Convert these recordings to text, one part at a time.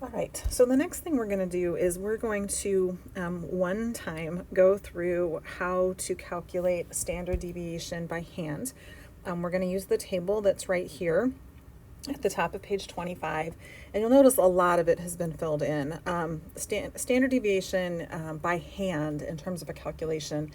All right, so the next thing we're going to do is we're going to one time go through how to calculate standard deviation by hand. We're going to use the table that's right here at the top of page 25, and you'll notice a lot of it has been filled in. Standard deviation by hand in terms of a calculation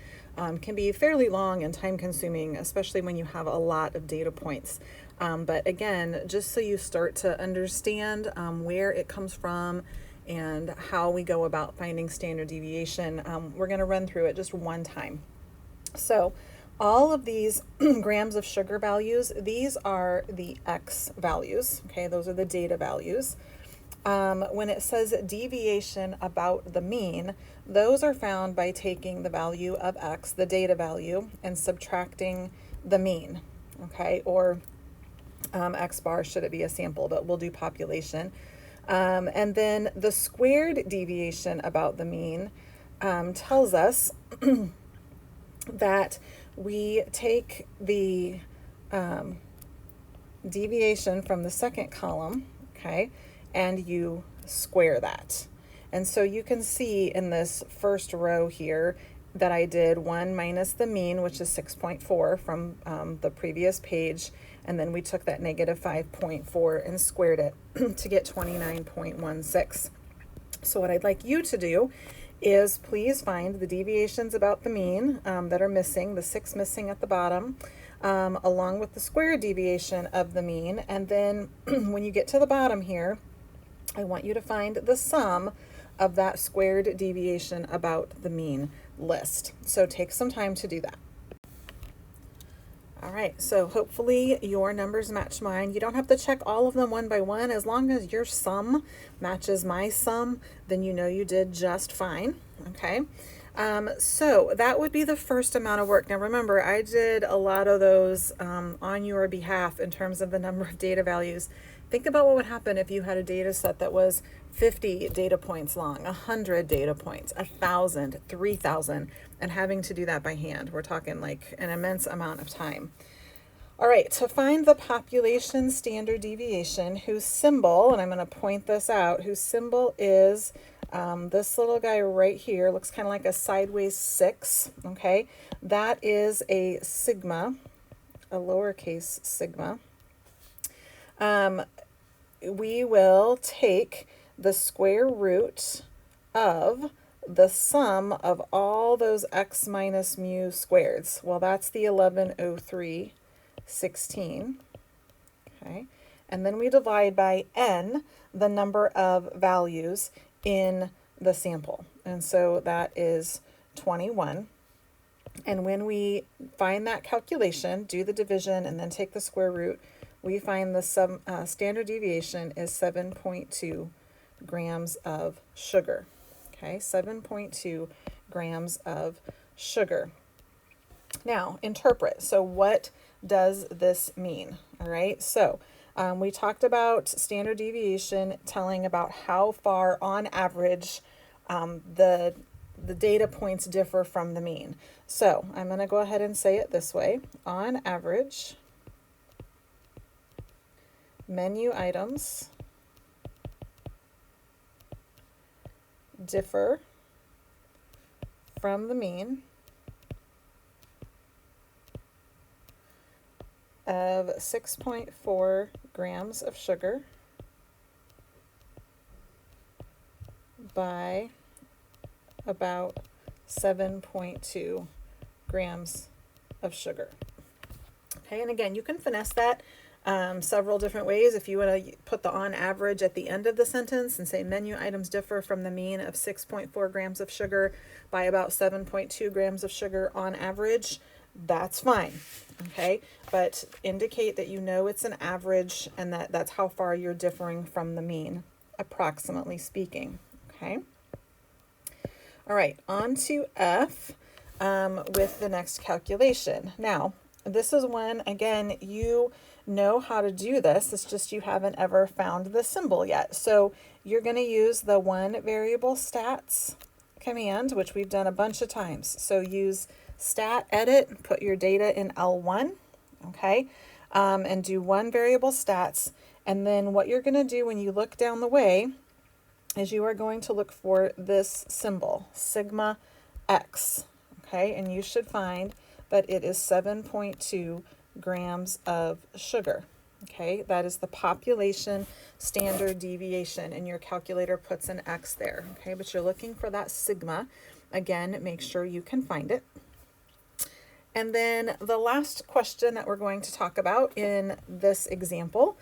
can be fairly long and time consuming, especially when you have a lot of data points. But again, just so you start to understand where it comes from and how we go about finding standard deviation, we're going to run through it just one time. So all of these grams of sugar values, these are the X values, okay? Those are the data values. When it says deviation about the mean, those are found by taking the value of X, the data value, and subtracting the mean, okay? Or X bar should it be a sample, but we'll do population. And then the squared deviation about the mean tells us that we take the deviation from the second column, okay, and you square that. And so you can see in this first row here that I did 1 minus the mean, which is 6.4 from the previous page, and then we took that negative 5.4 and squared it to get 29.16. So what I'd like you to do is please find the deviations about the mean that are missing, the 6 missing at the bottom, along with the square deviation of the mean. And then when you get to the bottom here, I want you to find the sum of that squared deviation about the mean list. So take some time to do that. All right, so hopefully your numbers match mine. You don't have to check all of them one by one. As long as your sum matches my sum, then you know you did just fine, okay? So that would be the first amount of work. Now remember, I did a lot of those on your behalf in terms of the number of data values. Think about what would happen if you had a data set that was 50 data points long, 100 data points, 1,000, 3,000, and having to do that by hand. We're talking like an immense amount of time. All right, to find the population standard deviation, whose symbol, and I'm going to point this out, whose symbol is this little guy right here, looks kind of like a sideways 6, okay? That is a sigma, a lowercase sigma. We will take the square root of the sum of all those x minus mu squareds. Well, that's the 1103.16, okay? And then we divide by n, the number of values in the sample. And so that is 21. And when we find that calculation, do the division and then take the square root, we find the standard deviation is 7.2 grams of sugar. Okay, 7.2 grams of sugar. Now, interpret. So what does this mean? All right, so we talked about standard deviation telling about how far on average the data points differ from the mean. So I'm going to go ahead and say it this way. On average, menu items differ from the mean of 6.4 grams of sugar by about 7.2 grams of sugar. Okay, and again, you can finesse that several different ways. If you want to put the on average at the end of the sentence and say menu items differ from the mean of 6.4 grams of sugar by about 7.2 grams of sugar on average, that's fine, okay? But indicate that you know it's an average and that's how far you're differing from the mean, approximately speaking, okay? All right, on to F with the next calculation. Now, this is when, again, you know how to do this. It's just you haven't ever found the symbol yet. So you're going to use the one variable stats command, which we've done a bunch of times. So use stat edit, put your data in L1, okay, and do one variable stats. And then what you're going to do when you look down the way is you are going to look for this symbol, sigma x, okay? And you should find that it is 7.2 grams of sugar, okay? That is the population standard deviation, and your calculator puts an x there, okay? But you're looking for that sigma. Again, make sure you can find it. And then the last question that we're going to talk about in this example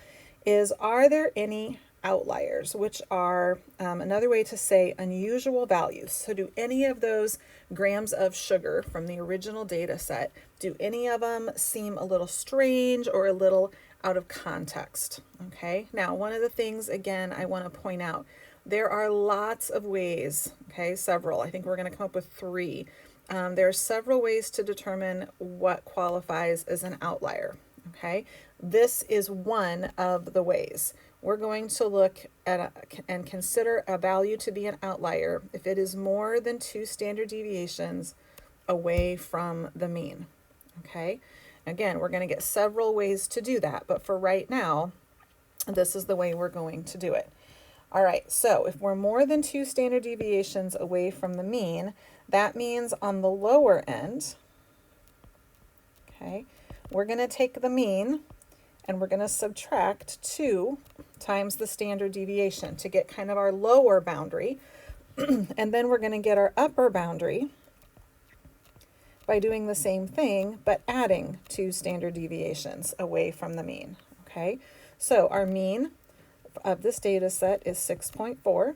is, are there any outliers, which are another way to say unusual values? So do any of those grams of sugar from the original data set, do any of them seem a little strange or a little out of context? Okay, now one of the things, again, I want to point out, there are lots of ways, okay, several. I think we're going to come up with 3. There are several ways to determine what qualifies as an outlier, okay? This is one of the ways. We're going to look at and consider a value to be an outlier if it is more than 2 standard deviations away from the mean, okay? Again, we're going to get several ways to do that, but for right now, this is the way we're going to do it. All right, so if we're more than 2 standard deviations away from the mean, that means on the lower end, okay, we're going to take the mean and we're going to subtract 2 times the standard deviation to get kind of our lower boundary. And then we're going to get our upper boundary by doing the same thing, but adding 2 standard deviations away from the mean, okay? So our mean of this data set is 6.4,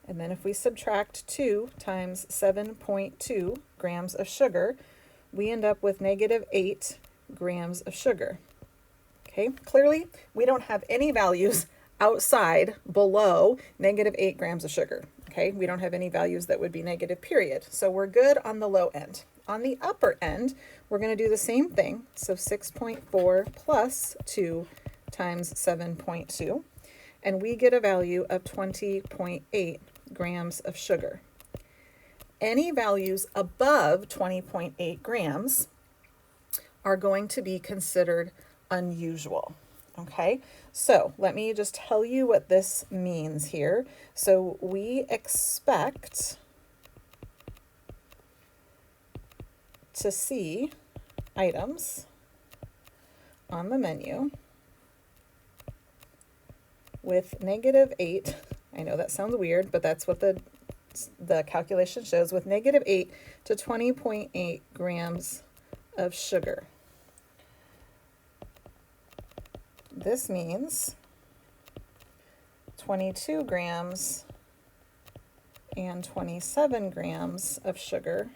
and then if we subtract 2 times 7.2 grams of sugar, we end up with -8 grams of sugar. Okay, clearly we don't have any values outside below -8 grams of sugar. Okay, we don't have any values that would be negative, period. So we're good on the low end. On the upper end, we're going to do the same thing. So 6.4 plus 2 times 7.2. And we get a value of 20.8 grams of sugar. Any values above 20.8 grams are going to be considered unusual. Okay, so let me just tell you what this means here. So we expect to see items on the menu with -8, I know that sounds weird, but that's what the calculation shows, with -8 to 20.8 grams of sugar. This means 22 grams and 27 grams of sugar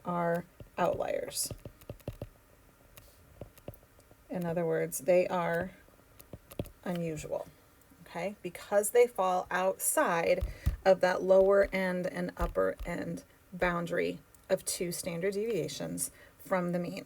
are outliers. In other words, they are unusual, okay, because they fall outside of that lower end and upper end boundary of 2 standard deviations from the mean.